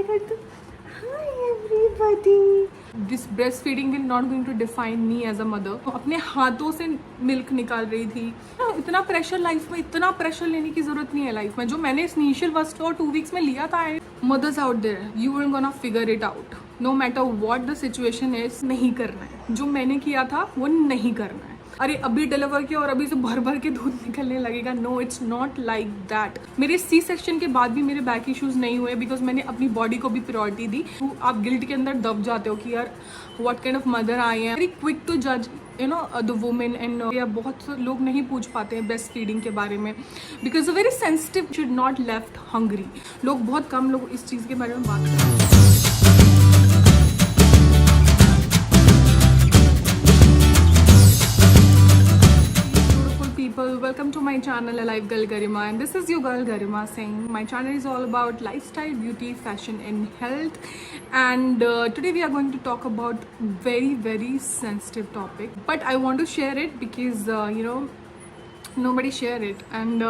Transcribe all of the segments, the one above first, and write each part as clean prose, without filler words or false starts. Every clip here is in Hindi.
कर दो। Hi everybody. This breastfeeding will not going to define me as a mother. अपने हाथों से मिल्क निकाल रही थी। इतना प्रेशर लाइफ में, इतना प्रेशर लेने की जरूरत नहीं है लाइफ में। जो मैंने इनिशियल 1 और 2 वीक्स में लिया था, mothers out there, you will gonna figure it out. No matter what the situation is, नहीं करना है। जो मैंने किया था वो नहीं करना है। अरे अभी डिलीवर किया और अभी से भर भर के दूध निकलने लगेगा। No, it's not like that. मेरे सी सेक्शन के बाद भी मेरे बैक इश्यूज नहीं हुए बिकॉज मैंने अपनी बॉडी को भी प्रायोरिटी दी। तो आप गिल्ट के अंदर दब जाते हो कि यार what kind of mother I am. Very quick to जज you know the women and बहुत से लोग नहीं पूछ पाते हैं ब्रेस्ट फीडिंग के बारे में because very sensitive, should not left hungry. लोग बहुत कम लोग इस चीज़ के बारे में बात करते हैं। Welcome to my channel Alive Girl Garima, and this is your girl Garima saying my channel is all about lifestyle, beauty, fashion and health. And today we are going to talk about very sensitive topic, but I want to share it because you know nobody share it. And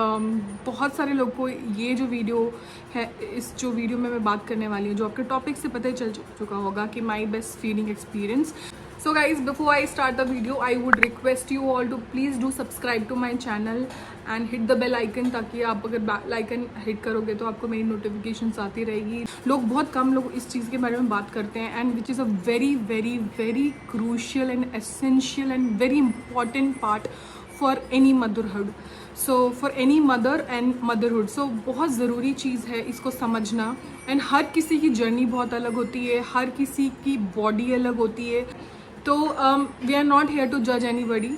बहुत सारे लोग को ये जो वीडियो है, इस जो वीडियो में मैं बात करने वाली हूँ, जो आपके टॉपिक से पता ही चल चुका होगा कि my best feeding experience. So guys, before I start the video, I would request you all to please do subscribe to my channel and hit the bell icon, ताकि आप अगर बेल आइकन हिट करोगे तो आपको मेरी नोटिफिकेशंस आती रहेगी। लोग बहुत कम लोग इस चीज़ के बारे में बात करते हैं and which is a very crucial and essential and very important part for any motherhood. So for any mother and motherhood, so बहुत ज़रूरी चीज़ है इसको समझना। एंड हर किसी की जर्नी बहुत अलग होती है, हर किसी की बॉडी अलग होती है। तो we are not here to judge anybody.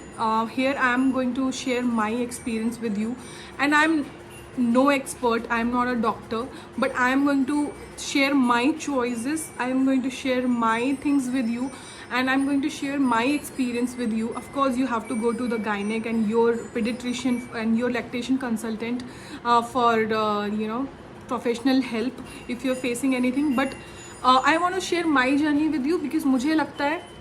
Here I am going to share my experience with you, and I am no expert. I am not a doctor, but I am going to share my choices. I am going to share my things with you, and I am going to share my experience with you. Of course, you have to go to the gynec and your pediatrician and your lactation consultant for you know professional help if you are facing anything. But I want to share my journey with you because मुझे लगता है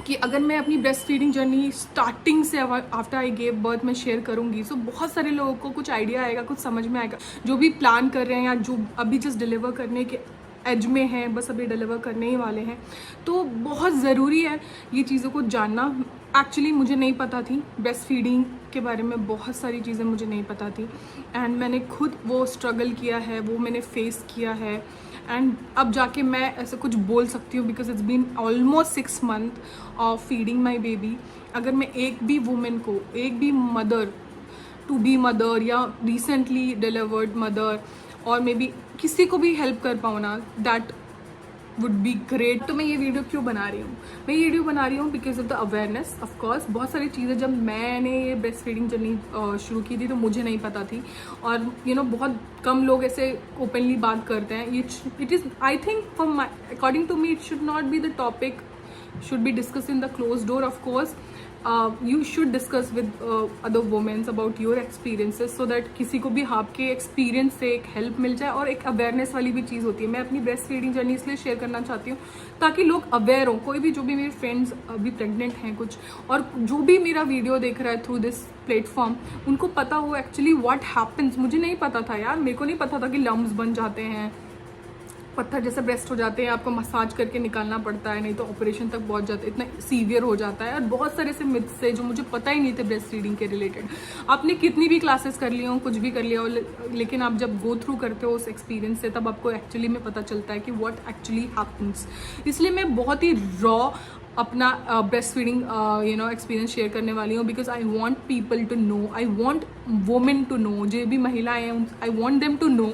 कि अगर मैं अपनी ब्रेस्ट फीडिंग जर्नी स्टार्टिंग से आफ्टर आई गेव बर्थ में शेयर करूँगी सो बहुत सारे लोगों को कुछ आइडिया आएगा, कुछ समझ में आएगा। जो भी प्लान कर रहे हैं या जो अभी जस्ट डिलीवर करने के एज में हैं, बस अभी डिलीवर करने ही वाले हैं, तो बहुत ज़रूरी है ये चीज़ों को जानना। एक्चुअली मुझे नहीं पता थी ब्रेस्ट फीडिंग के बारे में, बहुत सारी चीज़ें मुझे नहीं पता थी एंड मैंने खुद वो स्ट्रगल किया है, वो मैंने फेस किया है एंड अब जाके मैं ऐसा कुछ बोल सकती हूँ because it's been almost 6 months of feeding my baby. अगर मैं एक भी वुमेन को, एक भी मदर टू बी मदर या रिसेंटली डिलीवर्ड मदर और मे बी किसी को भी हेल्प कर पाऊँ ना, दैट वुड बी ग्रेट। तो मैं ये वीडियो क्यों बना रही हूँ? मैं ये वीडियो बना रही हूँ because of the awareness. Of course बहुत सारी चीज़ें जब मैंने ये ब्रेस्ट फीडिंग जर्नी शुरू की थी तो मुझे नहीं पता थी और यू नो बहुत कम लोग ऐसे ओपनली बात करते हैं। It is I think for my according to me it should not be the topic, should be discussed in the closed door. Of course you should discuss with other women about your experiences so that किसी को भी आपके एक्सपीरियंस से एक हेल्प मिल जाए और एक अवेयरनेस वाली भी चीज़ होती है। मैं अपनी ब्रेस्ट फीडिंग जर्नी इसलिए शेयर करना चाहती हूँ ताकि लोग अवेयर हों। कोई भी जो भी मेरे फ्रेंड्स अभी प्रेग्नेंट हैं कुछ, और जो भी मेरा वीडियो देख रहा है थ्रू दिस प्लेटफॉर्म, उनको पता हो एक्चुअली व्हाट हैपन्स। मुझे नहीं पता था यार, मेरे को नहीं पता था कि लम्स बन जाते हैं, पत्थर जैसे ब्रेस्ट हो जाते हैं, आपको मसाज करके निकालना पड़ता है, नहीं तो ऑपरेशन तक पहुंच जाते, इतना सीवियर हो जाता है। और बहुत सारे से मिथ्स है जो मुझे पता ही नहीं थे ब्रेस्ट फीडिंग के रिलेटेड। आपने कितनी भी क्लासेस कर ली हो, कुछ भी कर लिया हो, लेकिन आप जब गो थ्रू करते हो उस एक्सपीरियंस से तब आपको एक्चुअली में पता चलता है कि व्हाट एक्चुअली हैपन्स। इसलिए मैं बहुत ही रॉ अपना breast feeding you know experience share करने वाली हूँ because I want people to know, I want women to know, जो भी महिलाएं हैं I want them to know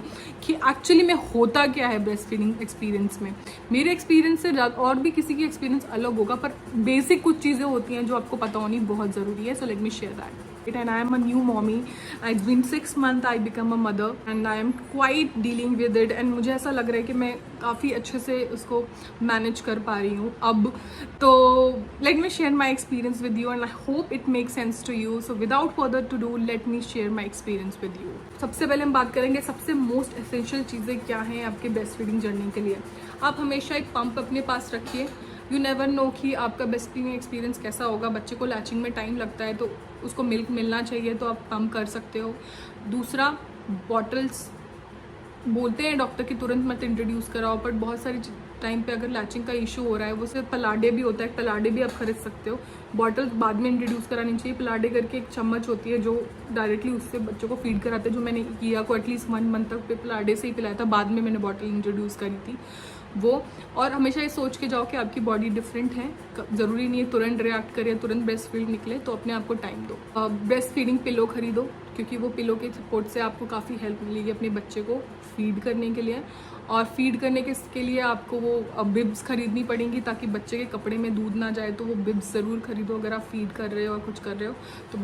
कि एक्चुअली में होता क्या है ब्रेस्ट फीडिंग एक्सपीरियंस में। मेरे एक्सपीरियंस से और भी किसी की एक्सपीरियंस अलग होगा, पर बेसिक कुछ चीज़ें होती हैं जो आपको पता होनी बहुत ज़रूरी है। So let me share that. And I am a new mommy. It's been 6 months I become a mother and I am quite dealing with it and मुझे ऐसा लग रहा है कि मैं काफ़ी अच्छे से उसको मैनेज कर पा रही हूँ अब। तो let me share my experience with you and I hope it makes sense to you. So without further to do, let me share my experience with you. सबसे पहले हम बात करेंगे सबसे मोस्ट एसेंशियल चीज़ें क्या हैं आपके ब्रेस्ट फीडिंग जर्नी के लिए। आप हमेशा एक पंप अपने पास रखिए। यू नेवर नो कि आपका ब्रेस्ट फीडिंग एक्सपीरियंस कैसा होगा। बच्चे को लैचिंग में टाइम लगता है तो उसको मिल्क मिलना चाहिए, तो आप पम्प कर सकते हो। दूसरा, बॉटल्स बोलते हैं डॉक्टर कि तुरंत मत इंट्रोड्यूस कराओ, बट बहुत सारी टाइम पे अगर लैचिंग का इशू हो रहा है, वो सिर्फ पलाडे भी होता है, पलाडे भी आप खरीद सकते हो। बॉटल बाद में इंट्रोड्यूस करानी चाहिए। पलाडे करके एक चम्मच होती है जो डायरेक्टली उससे बच्चों को फीड कराते हैं, जो मैंने किया को एटलीस्ट 1 मंथ तक पे पलाडे से ही पिलाया था, बाद में मैंने बॉटल इंट्रोड्यूस करी थी वो। और हमेशा ये सोच के जाओ कि आपकी बॉडी डिफरेंट है, ज़रूरी नहीं है तुरंत रिएक्ट करे, तुरंत ब्रेस्ट फीड निकले, तो अपने आप को टाइम दो। ब्रेस्ट फीडिंग पिलो खरीदो, क्योंकि वो पिलो के सपोर्ट से आपको काफ़ी हेल्प मिलेगी अपने बच्चे को फीड करने के लिए। और फीड करने के लिए आपको वो बिब्स खरीदनी पड़ेंगी, ताकि बच्चे के कपड़े में दूध ना जाए, तो वो बिब्स ज़रूर खरीदो अगर आप फीड कर रहे हो और कुछ कर रहे हो तो।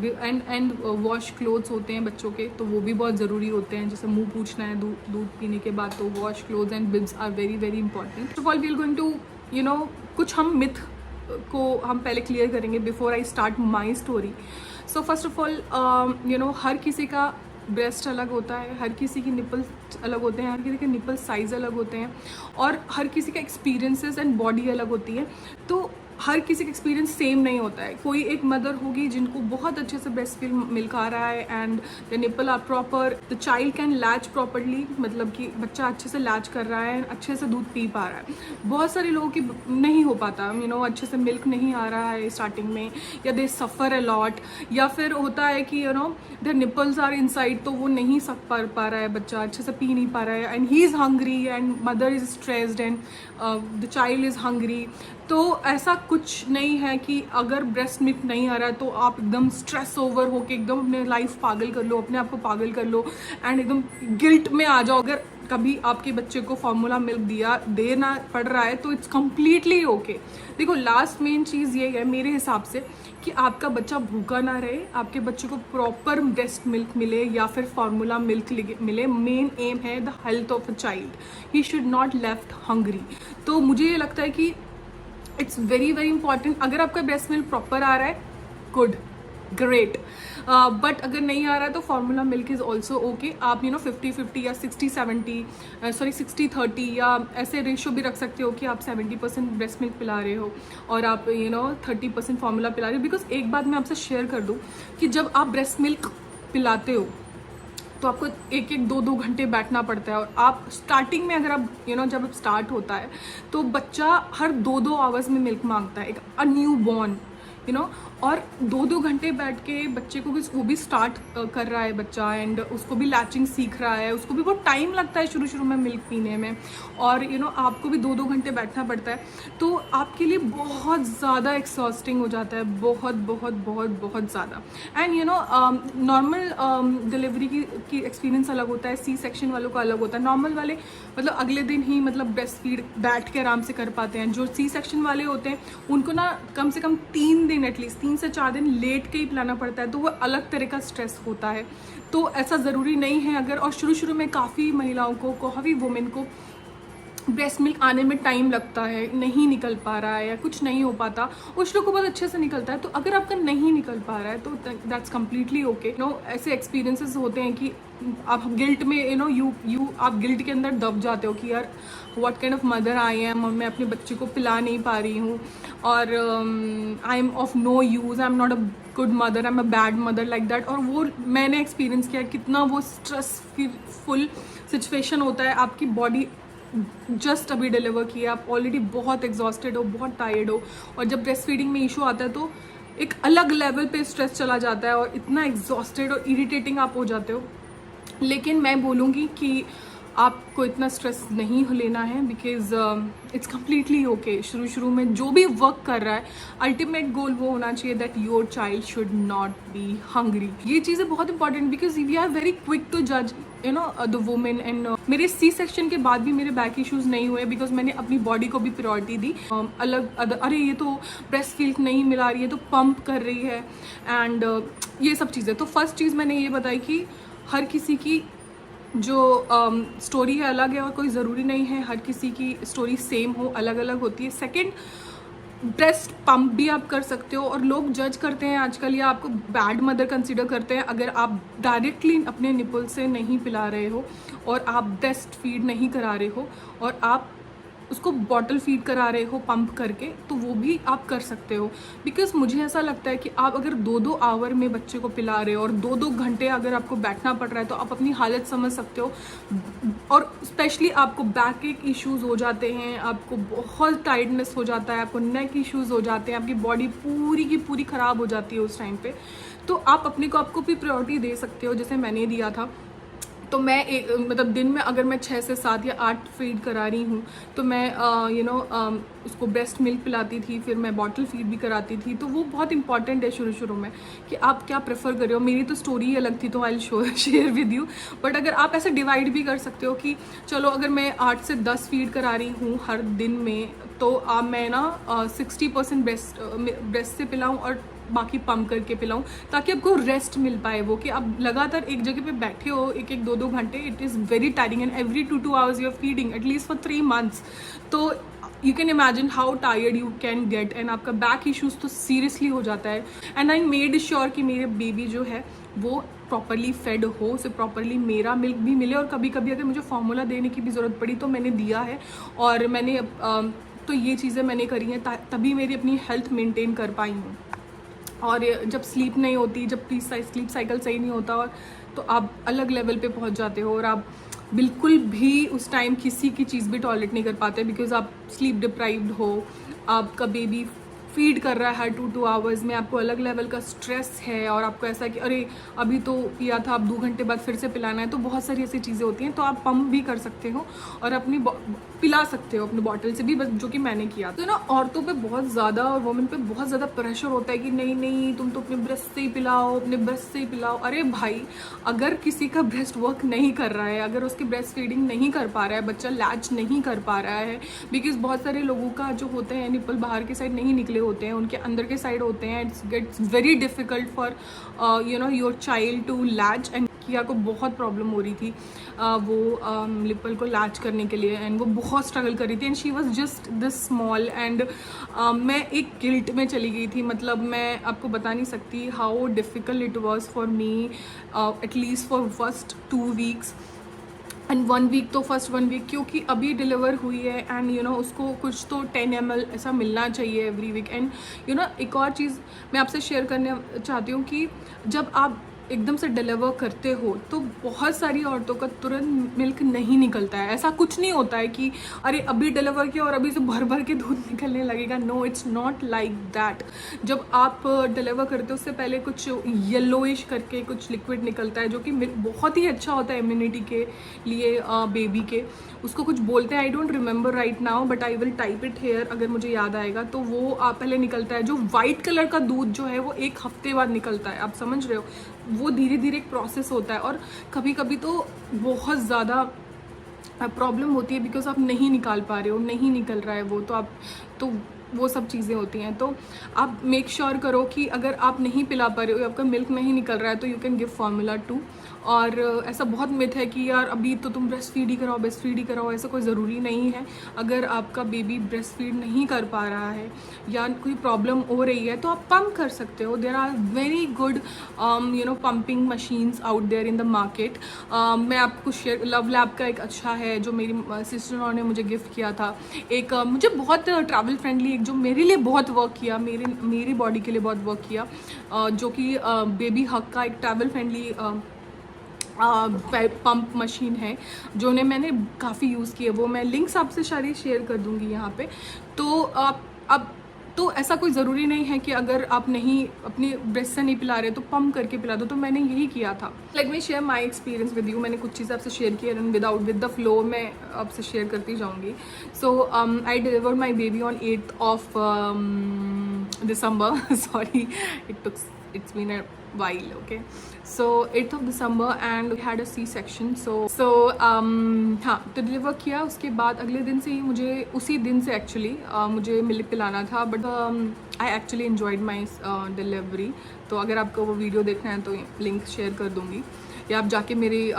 एंड वॉश क्लोथ्स होते हैं बच्चों के, तो वो भी बहुत ज़रूरी होते हैं, जैसे मुंह पूछना है दूध पीने के बाद, तो wash cloths and bibs are very very important. First of all we are going to कुछ हम मिथ को हम पहले क्लियर करेंगे before I start my story. So first of all हर किसी का ब्रेस्ट अलग होता है, हर किसी की निपल अलग होते हैं, हर किसी के निपल साइज़ अलग होते हैं, और हर किसी का एक्सपीरियंसेस एंड बॉडी अलग होती है, तो हर किसी का एक्सपीरियंस सेम नहीं होता है। कोई एक मदर होगी जिनको बहुत अच्छे से ब्रेस्ट मिल्क आ रहा है and the nipple are proper, the child can latch properly, मतलब कि बच्चा अच्छे से लैच कर रहा है, अच्छे से दूध पी पा रहा है। बहुत सारे लोगों की नहीं हो पाता, अच्छे से मिल्क नहीं आ रहा है स्टार्टिंग में, या दे सफ़र अ लॉट, या फिर होता है कि देयर निपल्स आर इनसाइड, तो वो नहीं सक पा रहा है, बच्चा अच्छे से पी नहीं पा रहा है, and he is hungry and mother is stressed and the child is hungry. तो ऐसा कुछ नहीं है कि अगर ब्रेस्ट मिल्क नहीं आ रहा है तो आप एकदम स्ट्रेस ओवर होके एकदम अपने लाइफ पागल कर लो, अपने आप को पागल कर लो एंड एकदम गिल्ट में आ जाओ। अगर कभी आपके बच्चे को फार्मूला मिल्क देना पड़ रहा है तो इट्स कम्प्लीटली ओके। देखो, लास्ट मेन चीज़ ये है मेरे हिसाब से कि आपका बच्चा भूखा ना रहे, आपके बच्चे को प्रॉपर ब्रेस्ट मिल्क मिले या फिर फार्मूला मिल्क मिले। मेन एम है the health of a child, he should not left hungry. तो मुझे ये लगता है कि इट्स वेरी वेरी इंपॉर्टेंट। अगर आपका ब्रेस्ट मिल्क प्रॉपर आ रहा है, गुड, ग्रेट, बट अगर नहीं आ रहा है तो formula milk is also okay. आप 50-50 या 60-70 सॉरी 60-30 या ऐसे रेशियो भी रख सकते हो कि आप 70% ब्रेस्ट मिल्क पिला रहे हो और आप 30% फार्मूला पिला रहे हो। बिकॉज एक बात मैं आपसे शेयर कर दूँ कि जब आप ब्रेस्ट मिल्क पिलाते हो तो आपको 1-2 घंटे बैठना पड़ता है, और आप स्टार्टिंग में अगर आप जब स्टार्ट होता है तो बच्चा हर 2-2 आवर्स में मिल्क मांगता है, एक न्यू बॉर्न और 2-2 घंटे बैठ के बच्चे को वो भी स्टार्ट कर रहा है बच्चा, एंड उसको भी लैचिंग सीख रहा है, उसको भी बहुत टाइम लगता है शुरू में मिल्क पीने में, और आपको भी 2-2 घंटे बैठना पड़ता है, तो आपके लिए बहुत ज़्यादा एक्सॉस्टिंग हो जाता है, बहुत बहुत बहुत बहुत ज़्यादा। एंड नॉर्मल डिलीवरी की एक्सपीरियंस अलग होता है, सी सेक्शन वालों का अलग होता है। नॉर्मल वाले मतलब अगले दिन ही मतलब ब्रेस्ट फीड बैठ के आराम से कर पाते हैं। जो सी सेक्शन वाले होते हैं उनको ना कम से कम 3 दिन, एटलीस्ट 3 से 4 दिन लेट के ही पिलाना पड़ता है, तो वो अलग तरह का स्ट्रेस होता है। तो ऐसा ज़रूरी नहीं है अगर, और शुरू में काफ़ी महिलाओं को, काफ़ी वुमेन को ब्रेस्ट मिल्क आने में टाइम लगता है, नहीं निकल पा रहा है या कुछ नहीं हो पाता, उस लोग को बहुत अच्छे से निकलता है। तो अगर आपका नहीं निकल पा रहा है तो दैट्स कम्प्लीटली ओके। ऐसे एक्सपीरियंसेस होते हैं कि आप गिल्ट में आप गिल्ट के अंदर दब जाते हो कि यार what kind of mother I M, मैं अपने बच्चे को पिला नहीं पा रही हूँ, और I am of no use, I am not a good mother, I am a bad mother, like that. और वो मैंने एक्सपीरियंस किया कितना वो स्ट्रेसफुल सिचुएशन होता है। आपकी बॉडी जस्ट अभी डिलीवर किया, आप ऑलरेडी बहुत एग्जॉस्टेड हो, बहुत टायर्ड हो, और जब ब्रेस्ट फीडिंग में इशू आता है तो एक अलग लेवल पे स्ट्रेस चला जाता है और इतना एग्जॉस्टेड और इरिटेटिंग आप हो जाते हो। लेकिन मैं बोलूँगी कि आपको इतना स्ट्रेस नहीं लेना है, बिकॉज इट्स कम्प्लीटली ओके। शुरू में जो भी वर्क कर रहा है, अल्टीमेट गोल वो होना चाहिए that your child should not be hungry. ये चीज़ें बहुत important, because we are very quick to जज द वुमेन। एंड मेरे सी सेक्शन के बाद भी मेरे बैक इश्यूज़ नहीं हुए, बिकॉज मैंने अपनी बॉडी को भी प्रायोरिटी दी। अरे ये तो ब्रेस्ट फील्ड नहीं मिला रही है तो पंप कर रही है, एंड ये सब चीज़ें। तो फर्स्ट चीज़ मैंने ये बताई कि हर किसी की जो स्टोरी है अलग है, और कोई ज़रूरी नहीं है हर किसी की स्टोरी सेम हो, अलग अलग होती है। सेकंड, ब्रेस्ट पंप भी आप कर सकते हो, और लोग जज करते हैं आजकल या आपको बैड मदर कंसीडर करते हैं अगर आप डायरेक्टली अपने निपल से नहीं पिला रहे हो और आप ब्रेस्ट फीड नहीं करा रहे हो और आप उसको बॉटल फीड करा रहे हो पंप करके, तो वो भी आप कर सकते हो। बिकॉज मुझे ऐसा लगता है कि आप अगर 2-2 आवर में बच्चे को पिला रहे हो और 2-2 घंटे अगर आपको बैठना पड़ रहा है, तो आप अपनी हालत समझ सकते हो। और स्पेशली आपको बैक एक इश्यूज़ हो जाते हैं, आपको बहुत टायर्डनेस हो जाता है, आपको नेक इश्यूज़ हो जाते हैं, आपकी बॉडी पूरी की पूरी ख़राब हो जाती है उस टाइम पे। तो आप अपने को आपको भी प्रायोरिटी दे सकते हो, जैसे मैंने दिया था। तो मैं मतलब दिन में अगर मैं 6 से 7 या 8 फीड करा रही हूँ, तो मैं उसको ब्रेस्ट मिल्क पिलाती थी, फिर मैं बॉटल फीड भी कराती थी। तो वो बहुत इंपॉर्टेंट है शुरू शुरू में कि आप क्या प्रेफर कर रहे हो। मेरी तो स्टोरी ही अलग थी, तो I will share with you. But अगर आप ऐसे डिवाइड भी कर सकते हो कि चलो अगर मैं 8 से 10 फीड करा रही हूँ हर दिन में, तो मैं ना 60% ब्रेस्ट से पिलाऊँ और बाकी पम्प करके पिलाऊं, ताकि आपको रेस्ट मिल पाए। वो कि आप लगातार एक जगह पे बैठे हो 1-1, 2-2 घंटे, it is very tiring. And every 2-2 hours you are feeding at least for 3 months। तो you can imagine how tired you can get, and आपका बैक इश्यूज़ तो सीरियसली हो जाता है। एंड आई मेड श्योर कि मेरे बेबी जो है वो प्रॉपरली फेड हो, उसे प्रॉपरली मेरा मिल्क भी मिले, और कभी कभी अगर मुझे फार्मूला देने की भी ज़रूरत पड़ी तो मैंने दिया है। और मैंने तो ये चीज़ें मैंने करी हैं, तभी मेरी अपनी हेल्थ मेंटेन कर पाई हूँ। और जब स्लीप नहीं होती, जब स्लीप साइकिल सही नहीं होता, और तो आप अलग लेवल पे पहुंच जाते हो, और आप बिल्कुल भी उस टाइम किसी की चीज़ भी टॉलरेट नहीं कर पाते, बिकॉज आप स्लीप डिप्राइव्ड हो, आपका बेबी फीड कर रहा है हर 2-2 आवर्स में, आपको अलग लेवल का स्ट्रेस है, और आपको ऐसा कि अरे अभी तो पिया था, अब 2 घंटे बाद फिर से पिलाना है। तो बहुत सारी ऐसी चीज़ें होती हैं। तो आप पम्प भी कर सकते हो और अपनी पिला सकते हो अपनी बॉटल से भी, बस जो कि मैंने किया। तो ना औरतों पे बहुत ज़्यादा और वुमेन पे बहुत ज़्यादा प्रेशर होता है कि नहीं नहीं तुम तो अपने ब्रेस्ट से ही पिलाओ, अपने ब्रेस्ट से ही पिलाओ। अरे भाई, अगर किसी का ब्रेस्ट वर्क नहीं कर रहा है, अगर उसकी ब्रेस्ट फीडिंग नहीं कर पा रहा है, बच्चा लैच नहीं कर पा रहा है, बिकॉज बहुत सारे लोगों का जो होते हैं निपल बाहर के साइड नहीं निकले होते हैं, उनके अंदर के साइड होते हैं। It's gets very difficult for your child to latch. And किया को बहुत प्रॉब्लम हो रही थी वो लिपल को लैच करने के लिए, एंड वो बहुत स्ट्रगल कर रही थी, and she was just this small. And मैं एक गिल्ट में चली गई थी, मतलब मैं आपको बता नहीं सकती how difficult it was for me, at least for first 2 weeks and 1 week। तो फर्स्ट 1 week क्योंकि अभी डिलीवर हुई है, एंड उसको कुछ तो 10 ml ऐसा मिलना चाहिए एवरी वीक। एंड एक और चीज़ मैं आपसे शेयर करने चाहती हूँ कि जब आप एकदम से डिलीवर करते हो तो बहुत सारी औरतों का तुरंत मिल्क नहीं निकलता है। ऐसा कुछ नहीं होता है कि अरे अभी डिलीवर किया और अभी से भर भर के दूध निकलने लगेगा। No, it's not like that. जब आप डिलीवर करते हो उससे पहले कुछ येलोइश करके कुछ लिक्विड निकलता है, जो कि बहुत ही अच्छा होता है इम्यूनिटी के लिए बेबी के। उसको कुछ बोलते हैं, I don't remember right now, but I will type it here अगर मुझे याद आएगा। तो वो पहले निकलता है। जो वाइट कलर का दूध जो है वो 1 हफ्ते बाद निकलता है। आप समझ रहे हो, वो धीरे धीरे एक प्रोसेस होता है। और कभी कभी तो बहुत ज़्यादा प्रॉब्लम होती है बिकॉज आप नहीं निकाल पा रहे हो, नहीं निकल रहा है वो, तो वो सब चीज़ें होती हैं। तो आप मेक श्योर करो कि अगर आप नहीं पिला पा रहे हो, आपका मिल्क नहीं निकल रहा है, तो यू कैन गिव फार्मूला 2। और ऐसा बहुत मिथ है कि यार अभी तो तुम ब्रेस्ट फीड ही कराओ, ब्रेस्ट फीड ही कराओ। ऐसा कोई ज़रूरी नहीं है। अगर आपका बेबी ब्रेस्ट फीड नहीं कर पा रहा है या कोई प्रॉब्लम हो रही है तो आप पंप कर सकते हो। There are very good pumping machines out there in the market. मैं आपको शेयर, लव लैब का एक अच्छा है जो मेरी सिस्टर ने मुझे गिफ्ट किया था। एक मुझे बहुत ट्रैवल फ्रेंडली, एक जो मेरे लिए बहुत वर्क किया, मेरी बॉडी के लिए बहुत वर्क किया, जो कि बेबी हक का एक ट्रैवल फ्रेंडली पंप मशीन है, जो ने मैंने काफ़ी यूज़ की है। वो मैं लिंक्स आपसे सारी शेयर कर दूँगी यहाँ पे। तो अब तो ऐसा कोई ज़रूरी नहीं है कि अगर आप नहीं अपनी ब्रेस्ट से नहीं पिला रहे तो पम्प करके पिला दो। तो मैंने यही किया था। Let me share my experience with you. मैंने कुछ चीज़ें आपसे शेयर की एंड विद द फ्लो मैं आपसे शेयर करती जाऊँगी। So I delivered my baby on 8th of December. Sorry, it's been a while. Okay, so 8th of December and we had a C-section. So हाँ, तो डिलीवर किया। उसके बाद अगले दिन से ही मुझे, उसी दिन से एक्चुअली मुझे मिल्क पिलाना था। But I actually enjoyed my delivery. तो अगर आपको वो वीडियो देखना है तो लिंक शेयर कर दूँगी, या आप जाके मेरे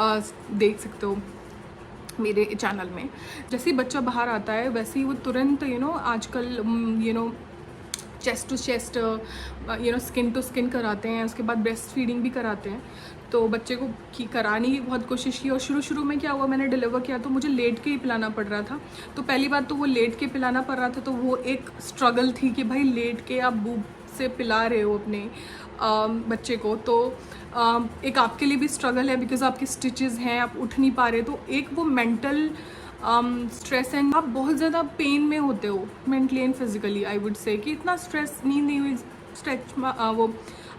देख सकते हो मेरे चैनल में। जैसे ही बच्चा बाहर आता है वैसे ही वो तुरंत आजकल chest to chest skin to skin कराते हैं, उसके बाद ब्रेस्ट फीडिंग भी कराते हैं। तो बच्चे को कराने की बहुत कोशिश की, और शुरू में क्या हुआ, मैंने डिलीवर किया तो मुझे लेट के ही पिलाना पड़ रहा था। तो पहली बात तो वो लेट के पिलाना पड़ रहा था, तो वो एक स्ट्रगल थी कि भाई लेट के आप बूब से पिला रहे हो अपने बच्चे को, तो एक आपके लिए भी स्ट्रगल है बिकॉज आपके स्टिचेस हैं, आप उठ नहीं पा रहे। तो एक वो मेंटल स्ट्रेस एंड आप बहुत ज़्यादा पेन में होते हो mentally and physically, I would say कि इतना स्ट्रेस, नींद नहीं हुई, स्ट्रेच वो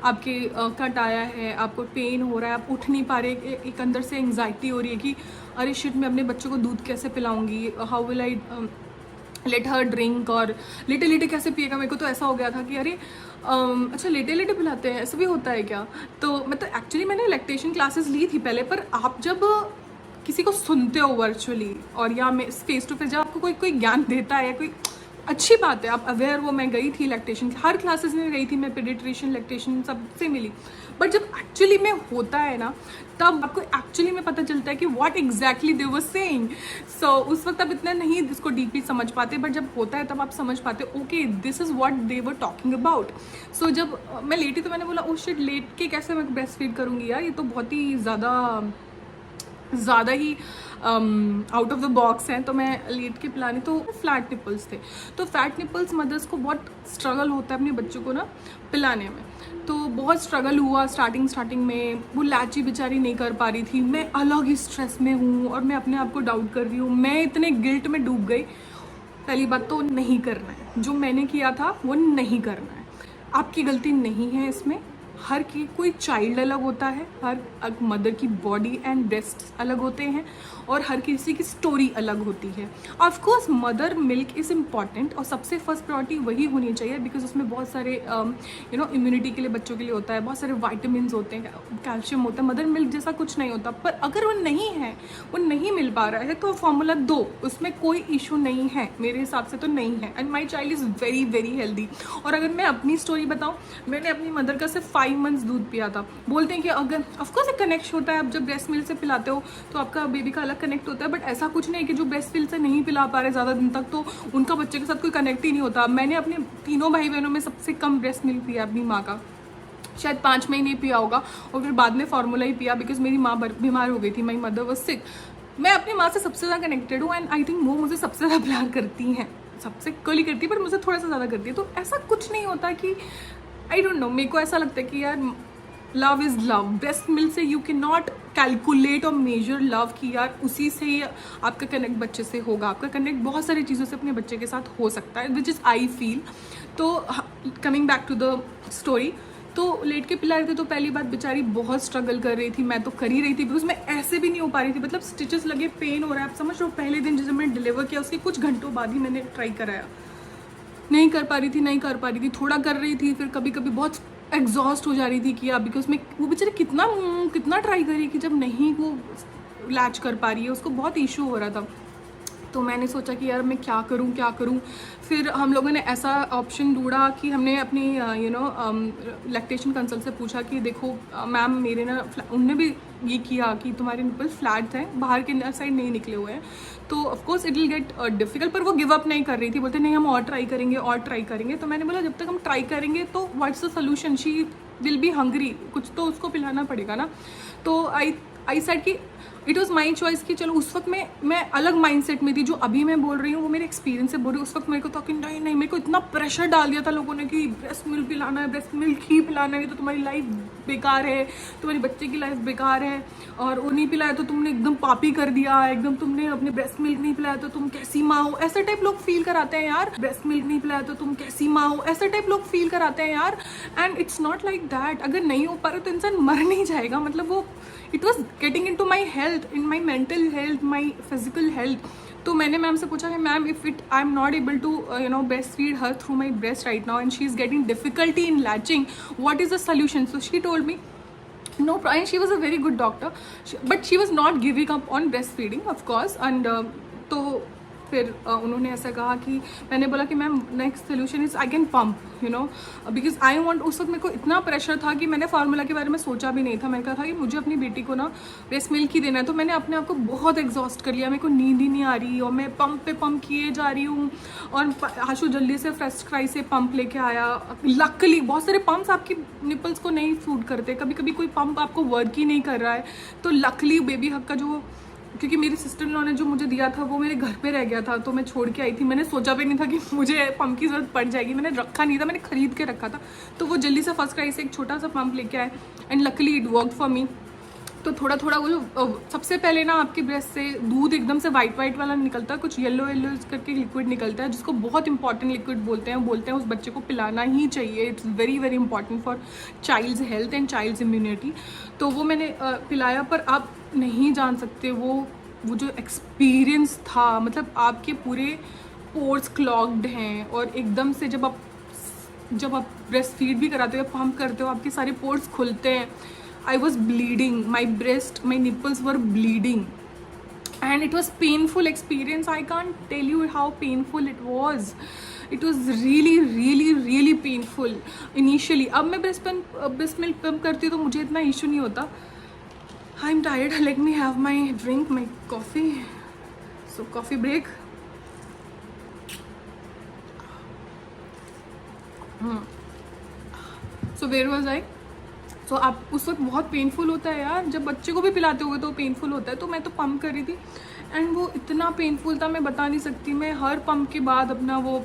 आपके कट आया है, आपको पेन हो रहा है, आप उठ नहीं पा रहे, एक अंदर से एंजाइटी हो रही है कि अरे शिट, मैं अपने बच्चे को दूध कैसे पिलाऊंगी, how will I let her drink, और लेटे लेटे कैसे पिएगा। मेरे को तो ऐसा हो गया था कि अरे अच्छा लेटे लेटे पिलाते हैं, ऐसा भी होता है क्या। तो मतलब एक्चुअली मैंने लैक्टेशन क्लासेस ली थी पहले, पर आप जब किसी को सुनते हो वर्चुअली और या फेस टू फेस जब आपको कोई ज्ञान देता है, कोई अच्छी बात है, आप अवेयर हो। मैं गई थी लैक्टेशन, हर क्लासेस में गई थी मैं, पेडिट्रिशियन, लैक्टेशन सबसे मिली, बट जब एक्चुअली में होता है ना, तब आपको एक्चुअली में पता चलता है कि what exactly they were saying. So उस वक्त आप इतना नहीं इसको डीपली समझ पाते, बट जब होता है तब आप समझ पाते हो okay this is what they were talking about. So जब मैं लेटी तो मैंने बोला ओ शिट, लेट के कैसे मैं ब्रेस्ट फीड करूँगी यार, ये तो बहुत ही ज़्यादा ही आउट ऑफ द बॉक्स हैं। तो मैं लेट के पिलानी, तो फ्लैट निपल्स थे, तो फ्लैट निपल्स मदर्स को बहुत स्ट्रगल होता है अपने बच्चों को ना पिलाने में। तो बहुत स्ट्रगल हुआ स्टार्टिंग में, वो लाची बेचारी नहीं कर पा रही थी, मैं अलग ही स्ट्रेस में हूँ और मैं अपने आप को डाउट कर रही हूँ, मैं इतने गिल्ट में डूब गई। पहली बात तो नहीं करना है, जो मैंने किया था वो नहीं करना है, आपकी गलती नहीं है इसमें। हर की कोई चाइल्ड अलग होता है, हर मदर की बॉडी एंड ब्रेस्ट अलग होते हैं, और हर किसी की स्टोरी अलग होती है। Of course mother milk is important, और सबसे फर्स्ट प्रायोरिटी वही होनी चाहिए बिकॉज उसमें बहुत सारे इम्यूनिटी के लिए बच्चों के लिए होता है, बहुत सारे वाइटामिन होते हैं, कैल्शियम होता है। मदर मिल्क जैसा कुछ नहीं होता, पर अगर वो नहीं है, वो नहीं मिल पा रहा है, तो फॉर्मूला दो, उसमें कोई इशू नहीं है, मेरे हिसाब से तो नहीं है। And my child is very very healthy. और अगर मैं अपनी स्टोरी बताऊँ, मैंने अपनी मदर का सिर्फ 5 मंथ्स दूध पिया था। बोलते हैं कि अगर ऑफकोर्स एक कनेक्ट होता है, आप जब ब्रेस्ट मिल्क से पिलाते हो तो आपका बेबी का अलग कनेक्ट होता है, बट ऐसा कुछ नहीं है कि जो ब्रेस्ट मिल्क से नहीं पिला पा रहे ज़्यादा दिन तक तो उनका बच्चे के साथ कोई कनेक्ट ही नहीं होता। मैंने अपने तीनों भाई बहनों में सबसे कम ब्रेस्ट मिल्क पिया अपनी माँ का, शायद 5 महीने पिया होगा, और फिर बाद में फार्मूला ही पिया बिकॉज मेरी माँ बीमार हो गई थी, माई मदर वॉज सिक। मैं अपनी माँ से सबसे ज़्यादा कनेक्टेड हूँ, एंड आई थिंक वो मुझे सबसे ज़्यादा प्यार करती हैं, सबसे कली करती है, पर मुझे थोड़ा सा ज़्यादा करती है। तो ऐसा कुछ नहीं होता कि आई डोंट नो, मेरे को ऐसा लगता है कि यार love is love. Breast milk से यू कैन नॉट कैलकुलेट और मेजर लव कि यार उसी से ही आपका कनेक्ट बच्चे से होगा। आपका कनेक्ट बहुत सारी चीज़ों से अपने बच्चे के साथ हो सकता है, विच इज़ आई फील। तो coming back to the story, तो लेट के पिला रहे थे, तो पहली बात बेचारी बहुत स्ट्रगल कर रही थी, मैं तो कर ही रही थी बिकॉज मैं ऐसे भी नहीं हो पा रही थी, मतलब स्टिचेस लगे, पेन हो रहा है, आप समझ रहे हो। पहले दिन जब मैंने डिलीवर किया उसके कुछ घंटों बाद ही मैंने ट्राई कराया, नहीं कर पा रही थी, थोड़ा कर रही थी, फिर कभी कभी बहुत एग्जॉस्ट हो जा रही थी कि बिकॉज मैं वो बेचारे कितना ट्राई करी कि जब नहीं वो लैच कर पा रही है, उसको बहुत इशू हो रहा था। तो मैंने सोचा कि यार मैं क्या करूं। फिर हम लोगों ने ऐसा ऑप्शन ढूंढा कि हमने अपनी लैक्टेशन कंसल्ट से पूछा कि देखो मैम मेरे ना, उनने भी ये किया कि तुम्हारे निपल फ्लैट हैं, बाहर के साइड नहीं निकले हुए हैं, तो of course it will get difficult. पर वो गिव अप नहीं कर रही थी, बोलते नहीं हम और ट्राई करेंगे। तो मैंने बोला जब तक हम ट्राई करेंगे तो what's the solution, she will be hungry, कुछ तो उसको पिलाना पड़ेगा ना। तो आई सेड कि इट वॉज माई चॉइस कि चलो, उस वक्त मैं अलग माइंडसेट में थी, जो अभी मैं बोल रही हूँ वो मेरे एक्सपीरियंस से बोल रही हूँ। उस वक्त मेरे को था कि नहीं मेरे को इतना प्रेशर डाल दिया था लोगों ने कि ब्रेस्ट मिल्क पिलाना है, ब्रेस्ट मिल्क ही पिलाना है, तो तुम्हारी लाइफ बेकार है, तुम्हारी बच्चे की लाइफ बेकार है, और वो नहीं पिलाया तो तुमने एकदम पापी कर दिया, एकदम तुमने अपने ब्रेस्ट मिल्क नहीं पिलाया तो तुम कैसी माँ हो, ऐसे टाइप लोग फील कराते हैं यार। ब्रेस्ट मिल्क नहीं पिलाया तो तुम कैसी माँ हो, ऐसे टाइप लोग फील कराते हैं यार। And it's not like that. अगर नहीं हो पा रहा तो इंसान मर नहीं जाएगा, मतलब वो it was getting in to my health, in my mental health, my physical health. तो मैंने मैम से पूछा कि ma'am if I am not able to breast feed her through my breast right now and she is getting difficulty in latching, what is the solution. So she told me no problem, she was a very good doctor, but she was not giving up on breastfeeding of course. And तो फिर उन्होंने ऐसा कहा कि मैंने बोला कि ma'am next solution is I can pump you know, because I want, उस वक्त मेरे को इतना प्रेशर था कि मैंने फार्मूला के बारे में सोचा भी नहीं था। मैंने कहा था कि मुझे अपनी बेटी को ना ब्रेस्ट मिल्क ही देना है। तो मैंने अपने आप को बहुत एग्जॉस्ट कर लिया, मेरे को नींद ही नहीं आ रही और मैं पंप पे पंप किए जा रही हूँ। और आशु जल्दी से फर्स्ट क्राई से पंप लेके आया। लकली बहुत सारे पंप्स आपकी निपल्स को नहीं सूट करते, कभी कभी कोई पंप आपको वर्क ही नहीं कर रहा है। तो लकली बेबी हक का जो, क्योंकि मेरी सिस्टर इन लॉ ने जो मुझे दिया था वो मेरे घर पे रह गया था, तो मैं छोड़ के आई थी। मैंने सोचा भी नहीं था कि मुझे पंप की जरूरत पड़ जाएगी, मैंने रखा नहीं था, मैंने खरीद के रखा था। तो वो जल्दी से फर्स्ट क्राई से एक छोटा सा पंप लेके आए and luckily it work for me. तो थोड़ा थोड़ा वो जो सबसे पहले ना आपके ब्रेस्ट से दूध एकदम से वाइट वाइट वाला निकलता है, कुछ येलो येलो करके लिक्विड निकलता है, जिसको बहुत इंपॉर्टेंट लिक्विड बोलते हैं उस बच्चे को पिलाना ही चाहिए। It's very very important for child's health and child's immunity. तो वो मैंने पिलाया, पर आप नहीं जान सकते वो जो एक्सपीरियंस था, मतलब आपके पूरे पोर्स क्लॉग्ड हैं और एकदम से जब आप ब्रेस्ट फीड भी कराते हो, पंप करते हो, आपके सारे पोर्स खुलते हैं। I was bleeding, my nipples were bleeding and it was painful experience. I can't tell you how painful it was. It was really really really painful initially. अब मैं breast milk pump करती हूँ तो मुझे इतना issue नहीं होता. I'm tired. Let me have my drink, my coffee. So coffee break. So where was I? तो आप उस वक्त बहुत पेनफुल होता है यार, जब बच्चे को भी पिलाते हुए तो पेनफुल होता है। तो मैं तो पंप कर रही थी एंड वो इतना पेनफुल था मैं बता नहीं सकती। मैं हर पंप के बाद अपना वो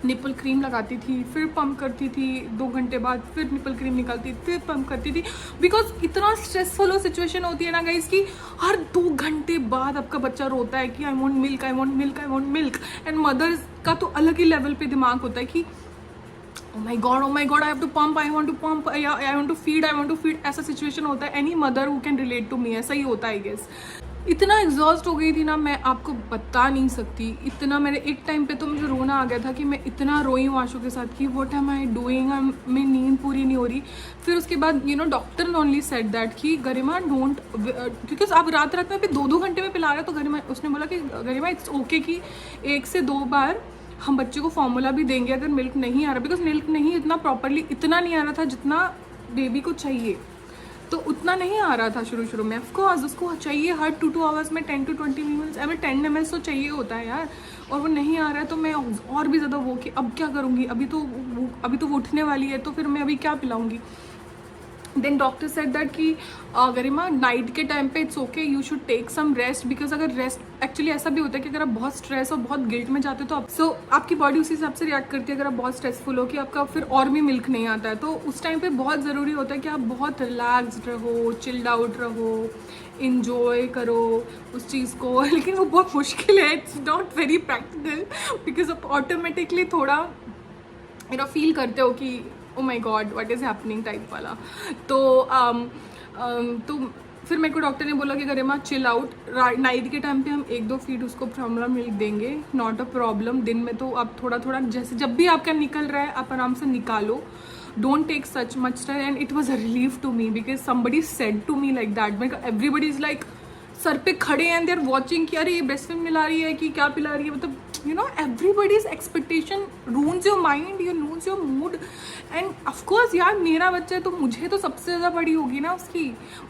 निपल क्रीम लगाती थी, फिर पंप करती थी, 2 घंटे बाद फिर निपल क्रीम निकालती थी, फिर पंप करती थी। बिकॉज इतना स्ट्रेसफुल सिचुएशन होती है ना गाइस कि हर 2 घंटे बाद आपका बच्चा रोता है कि I want milk, I want milk, I want milk. And mothers का तो अलग ही लेवल पे दिमाग होता है कि oh my god, I have to pump, I want to pump, I want to feed. ऐसा सिचुएशन होता है। Any mother who can relate to me, ऐसा ही होता है आई गेस। इतना एग्जॉस्ट हो गई थी ना, मैं आपको बता नहीं सकती। इतना मेरे एक टाइम पे तो मुझे रोना आ गया था कि मैं इतना रोई हूँ आशु के साथ कि व्हाट एम आई डूइंग, मैं नींद पूरी नहीं हो रही। फिर उसके बाद डॉक्टर ओनली सेड दैट कि गरिमा डोंट, क्योंकि आप रात में भी 2-2 घंटे में पिला रहे हो। तो गरिमा, उसने बोला कि गरिमा इट्स ओके कि 1 से 2 बार हम बच्चे को फॉर्मूला भी देंगे अगर मिल्क नहीं आ रहा, बिकॉज मिल्क नहीं इतना प्रॉपरली इतना नहीं आ रहा था जितना बेबी को चाहिए। तो उतना नहीं आ रहा था शुरू में। ऑफकोर्स उसको चाहिए हर 2 आवर्स में 10 to 20 ml 10 ml तो चाहिए होता है यार, और वो नहीं आ रहा है। तो मैं और भी ज़्यादा वो कि अब क्या करूँगी, अभी तो वो उठने वाली है, तो फिर मैं अभी क्या पिलाऊँगी। देन डॉक्टर सेड दैट कि गरिमा नाइट के टाइम पे it's okay, you should take some rest, because अगर रेस्ट एक्चुअली ऐसा भी होता है कि अगर आप बहुत स्ट्रेस और बहुत गिल्ट में जाते हो तो आपकी बॉडी उसी हिसाब से रिएक्ट करती है। अगर आप बहुत स्ट्रेसफुल हो कि आपका फिर और भी मिल्क नहीं आता है, तो उस टाइम पे बहुत ज़रूरी होता है कि आप बहुत रिलैक्सड रहो, चिल्ड आउट रहो, इंजॉय करो उस चीज़ को। लेकिन वो बहुत मुश्किल है, it's not very practical, because आप ऑटोमेटिकली थोड़ा फील करते हो कि oh my God what is happening type वाला। तो फिर मेरे को डॉक्टर ने बोला कि गरिमा चिल आउट, नाइट के टाइम पे हम 1-2 फीड उसको फॉर्मूला मिल्क देंगे, नॉट अ प्रॉब्लम। दिन में तो आप थोड़ा थोड़ा जैसे जब भी आपका निकल रहा है आप आराम से निकालो, don't take such much time. And it was a relief to me because somebody said to me like that. Everybody is like सर पे खड़े हैं, दे आर वॉचिंग कि अरे ये ब्रेस्ट मिल्क मिला रही है कि क्या पिला रही है। मतलब everybody's expectation ruins your mind, you lose your mood. And of course यार मेरा बच्चा है तो मुझे तो सबसे ज़्यादा बड़ी होगी ना उसकी,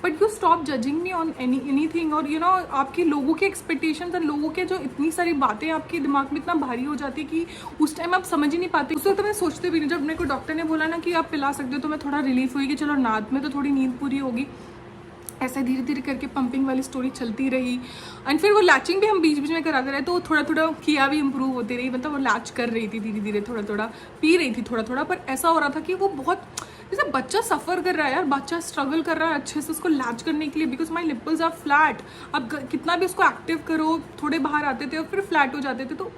but you stop judging me on anything. और आपके लोगों के एक्सपेक्टेशंस और लोगों के जो इतनी सारी बातें आपके दिमाग में इतना भारी हो जाती है कि उस टाइम आप समझ ही नहीं पाते। उस वक्त मैं सोचते भी नहीं। जब मेरे को डॉक्टर ने बोला ना कि आप पिला सकते हो तो मैं थोड़ा रिलीफ हुई कि चलो रात में तो थोड़ी नींद पूरी होगी। ऐसे धीरे धीरे करके पंपिंग वाली स्टोरी चलती रही। एंड फिर वो लैचिंग भी हम बीच बीच में कराते रहे, तो थोड़ा थोड़ा किया भी इम्प्रूव होती रही। मतलब वो लैच कर रही थी धीरे धीरे, थोड़ा थोड़ा पी रही थी थोड़ा थोड़ा। पर ऐसा हो रहा था कि वो बहुत जैसे बच्चा सफ़र कर रहा है यार, बच्चा स्ट्रगल कर रहा है अच्छे से उसको लैच करने के लिए, because my nipples are flat. अब कितना भी उसको एक्टिव करो, थोड़े बाहर आते थे और फिर फ्लैट हो जाते थे। तो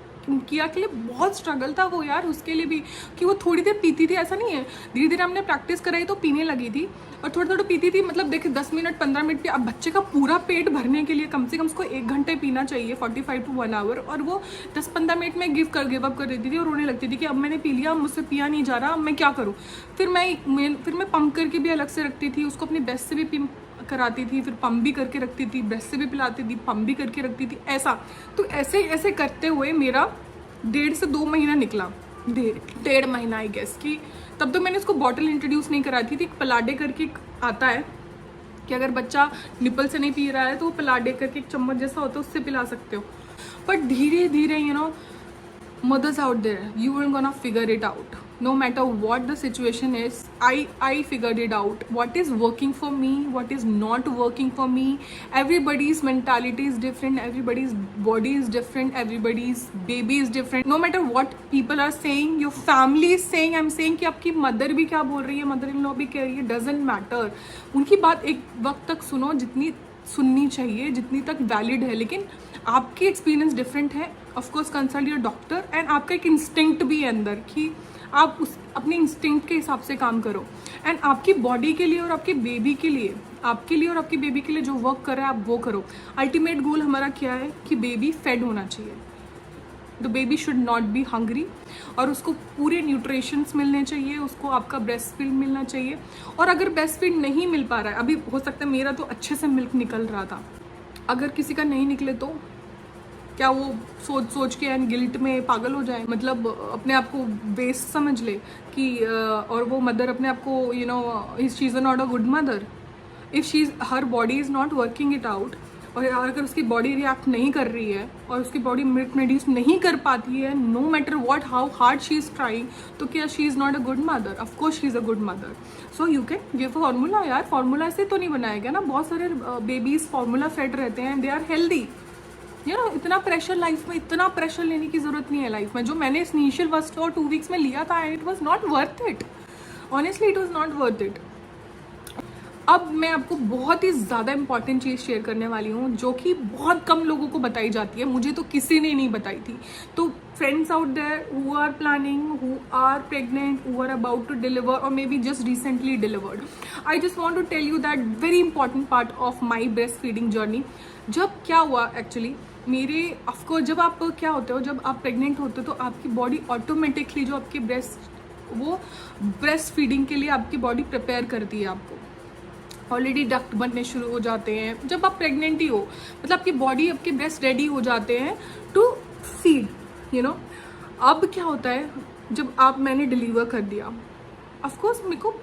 किया के लिए बहुत स्ट्रगल था वो यार, उसके लिए भी कि वो थोड़ी देर पीती थी, ऐसा नहीं है। धीरे धीरे हमने प्रैक्टिस कराई तो पीने लगी थी और थोड़ा थोड़ा पीती थी। मतलब देखिए 10 मिनट 15 मिनट पे। अब बच्चे का पूरा पेट भरने के लिए कम से कम उसको 1 घंटे पीना चाहिए, 45 to 1 आवर। और वो 10-15 मिनट में गिव अप कर देती थी और रोने लगती थी कि अब मैंने पी लिया, मुझसे पिया नहीं जा रहा, अब मैं क्या करूँ। फिर मैं पंप करके भी अलग से रखती थी उसको, अपनी बेस्ट से भी कराती थी, फिर पम्प भी करके रखती थी, ब्रेस्ट से भी पिलाती थी, पम्प भी करके रखती थी, ऐसा। तो ऐसे ऐसे करते हुए मेरा 1.5 से 2 महीना निकला, 1.5 महीना आई गेस। कि तब तो मैंने उसको बॉटल इंट्रोड्यूस नहीं कराती थी। पलाडे करके एक आता है कि अगर बच्चा निपल से नहीं पी रहा है तो वो पलाडे करके एक चम्मच जैसा होता है, उससे पिला सकते हो। बट धीरे धीरे mothers out there, you are gonna figure it out. No matter what the situation is, I figured it out. What is working for me, what is not working for me. Everybody's mentality is different, everybody's body is different, everybody's baby is different. No matter what people are saying, your family is saying, I'm saying कि आपकी मदर भी क्या बोल रही है, मदर इन लॉ भी कह रही है, doesn't matter. उनकी बात एक वक्त तक सुनो जितनी सुननी चाहिए, जितनी तक वैलिड है, लेकिन आपकी एक्सपीरियंस डिफरेंट है। Of course consult your doctor. And आपका एक इंस्टिंक्ट भी है अंदर कि आप उस अपने इंस्टिंक्ट के हिसाब से काम करो। एंड आपकी बॉडी के लिए और आपके बेबी के लिए, आपके लिए और आपकी बेबी के लिए जो वर्क कर रहा है आप वो करो। अल्टीमेट गोल हमारा क्या है कि बेबी फेड होना चाहिए। The baby should not be hungry, और उसको पूरे न्यूट्रिशंस मिलने चाहिए, उसको आपका ब्रेस्ट फीड मिलना चाहिए। और अगर ब्रेस्ट फीड नहीं मिल पा रहा है, अभी हो सकता है मेरा तो अच्छे से मिल्क निकल रहा था, अगर किसी का नहीं निकले तो क्या वो सोच सोच के एंड गिल्ट में पागल हो जाए, मतलब अपने आप को वेस्ट समझ ले कि और वो मदर अपने आप को she is not a good mother if she her body is not working it out. और अगर उसकी बॉडी रिएक्ट नहीं कर रही है और उसकी बॉडी मिल्क प्रोड्यूस नहीं कर पाती है, no matter what how hard she is trying, तो क्या she is not a good mother? Of course she is a good mother. So you can give formula. यार फार्मूला से तो नहीं बनाया गया ना, बहुत सारे बेबीज फार्मूला फेड रहते हैं, दे आर हेल्दी। इतना प्रेशर लाइफ में, इतना प्रेशर लेने की जरूरत नहीं है लाइफ में। जो मैंने इनिशियल 1 और 2 वीक्स में लिया था, and it was not worth it, honestly it was not worth it. अब मैं आपको बहुत ही ज़्यादा इंपॉर्टेंट चीज़ शेयर करने वाली हूँ, जो कि बहुत कम लोगों को बताई जाती है, मुझे तो किसी ने नहीं बताई थी। तो friends out there who are planning, who are pregnant, who are about to deliver और may be just recently delivered, I just want to tell you that very important part of my breast feeding journey. जब क्या हुआ एक्चुअली, मेरे ऑफकोर्स जब आप क्या होते हो, जब आप प्रेग्नेंट होते हो तो आपकी बॉडी ऑटोमेटिकली जो आपके ब्रेस्ट फीडिंग के लिए आपकी बॉडी प्रिपेयर करती है आपको। ऑलरेडी डक्ट बनने शुरू हो जाते हैं जब आप प्रेग्नेंट ही हो, मतलब आपकी बॉडी, आपके ब्रेस्ट रेडी हो जाते हैं टू फीड। अब क्या होता है, जब मैंने डिलीवर कर दिया, ऑफकोर्स मेरे को